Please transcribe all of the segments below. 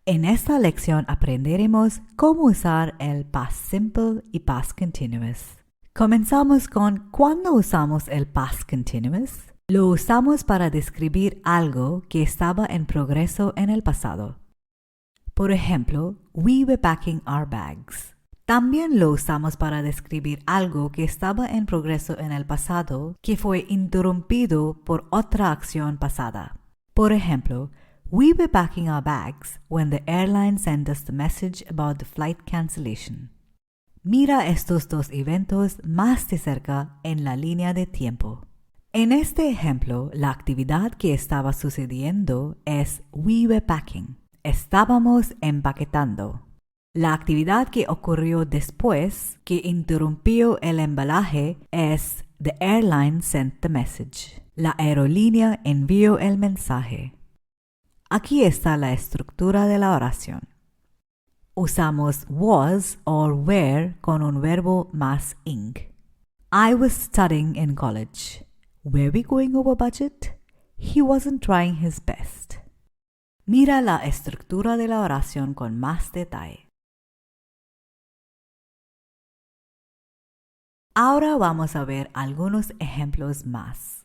En esta lección aprenderemos cómo usar el past simple y past continuous. Comenzamos con ¿cuándo usamos el past continuous? Lo usamos para describir algo que estaba en progreso en el pasado. Por ejemplo, we were packing our bags. También lo usamos para describir algo que estaba en progreso en el pasado que fue interrumpido por otra acción pasada. Por ejemplo, we were packing our bags when the airline sent us the message about the flight cancellation. Mira estos dos eventos más de cerca en la línea de tiempo. En este ejemplo, la actividad que estaba sucediendo es we were packing. Estábamos empaquetando. La actividad que ocurrió después, que interrumpió el embalaje, es the airline sent the message. La aerolínea envió el mensaje. Aquí está la estructura de la oración. Usamos was or were con un verbo más ing. I was studying in college. Were we going over budget? He wasn't trying his best. Mira la estructura de la oración con más detalle. Ahora vamos a ver algunos ejemplos más.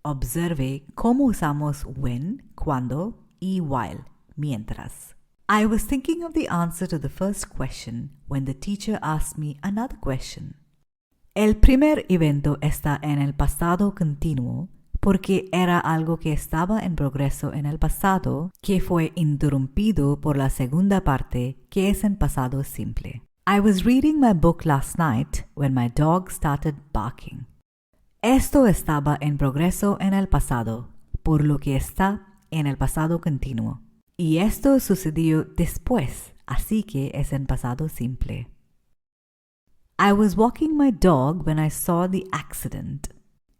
Observe cómo usamos when, cuando y while, mientras. I was thinking of the answer to the first question when the teacher asked me another question. El primer evento está en el pasado continuo porque era algo que estaba en progreso en el pasado que fue interrumpido por la segunda parte que es en pasado simple. I was reading my book last night when my dog started barking. Esto estaba en progreso en el pasado, por lo que está en el pasado continuo. Y esto sucedió después, así que es en pasado simple. I was walking my dog when I saw the accident.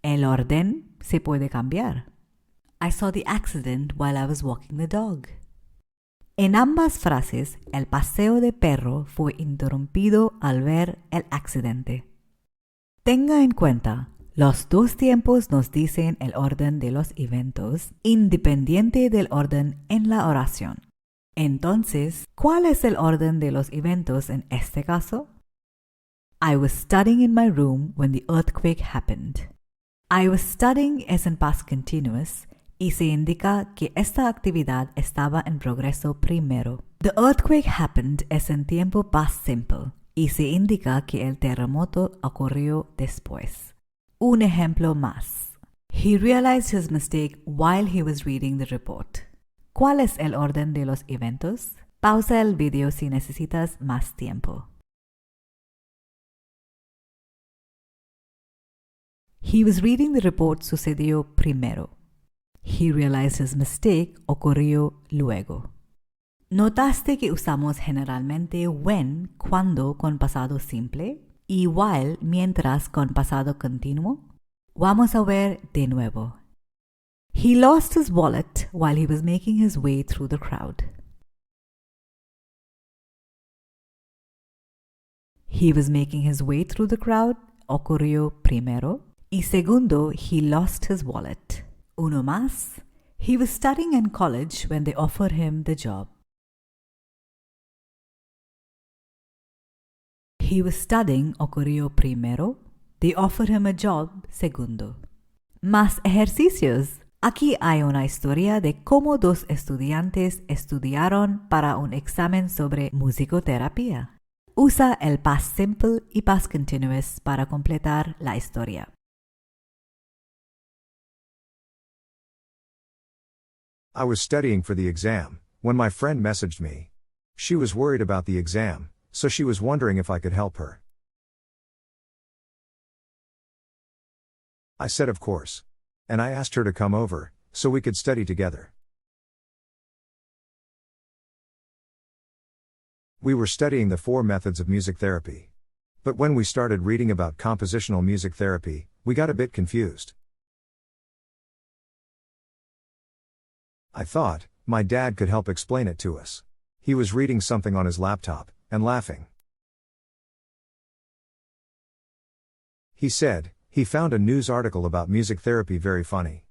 El orden se puede cambiar. I saw the accident while I was walking the dog. En ambas frases, el paseo de perro fue interrumpido al ver el accidente. Tenga en cuenta, los dos tiempos nos dicen el orden de los eventos, independiente del orden en la oración. Entonces, ¿cuál es el orden de los eventos en este caso? I was studying in my room when the earthquake happened. I was studying es en past continuous y se indica que esta actividad estaba en progreso primero. The earthquake happened es en tiempo past simple y se indica que el terremoto ocurrió después. Un ejemplo más. He realized his mistake while he was reading the report. ¿Cuál es el orden de los eventos? Pausa el vídeo si necesitas más tiempo. He was reading the report sucedió primero. He realized his mistake ocurrió luego. ¿Notaste que usamos generalmente when, cuando con pasado simple y while, mientras con pasado continuo? Vamos a ver de nuevo. He lost his wallet while he was making his way through the crowd. He was making his way through the crowd ocurrió primero. Y segundo, he lost his wallet. Uno más. He was studying in college when they offered him the job. He was studying ocurrió primero. They offered him a job segundo. Más ejercicios. Aquí hay una historia de cómo dos estudiantes estudiaron para un examen sobre musicoterapia. Usa el past simple y past continuous para completar la historia. I was studying for the exam when my friend messaged me. She was worried about the exam, so she was wondering if I could help her. I said of course. And I asked her to come over, so we could study together. We were studying the 4 methods of music therapy. But when we started reading about compositional music therapy, we got a bit confused. I thought, my dad could help explain it to us. He was reading something on his laptop, and laughing. He said, he found a news article about music therapy very funny.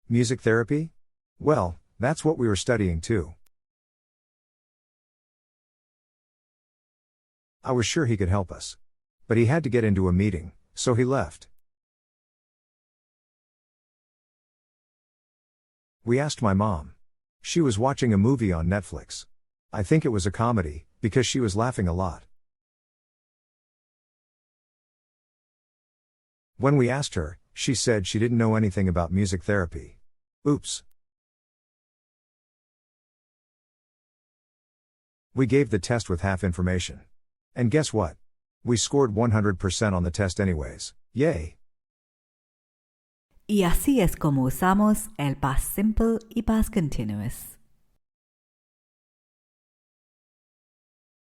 Music therapy? Well, that's what we were studying too. I was sure he could help us. But he had to get into a meeting, so he left. We asked my mom. She was watching a movie on Netflix. I think it was a comedy, because she was laughing a lot. When we asked her, she said she didn't know anything about music therapy. Oops. We gave the test with half information. And guess what? We scored 100% on the test anyways. Yay! Y así es como usamos el past simple y past continuous.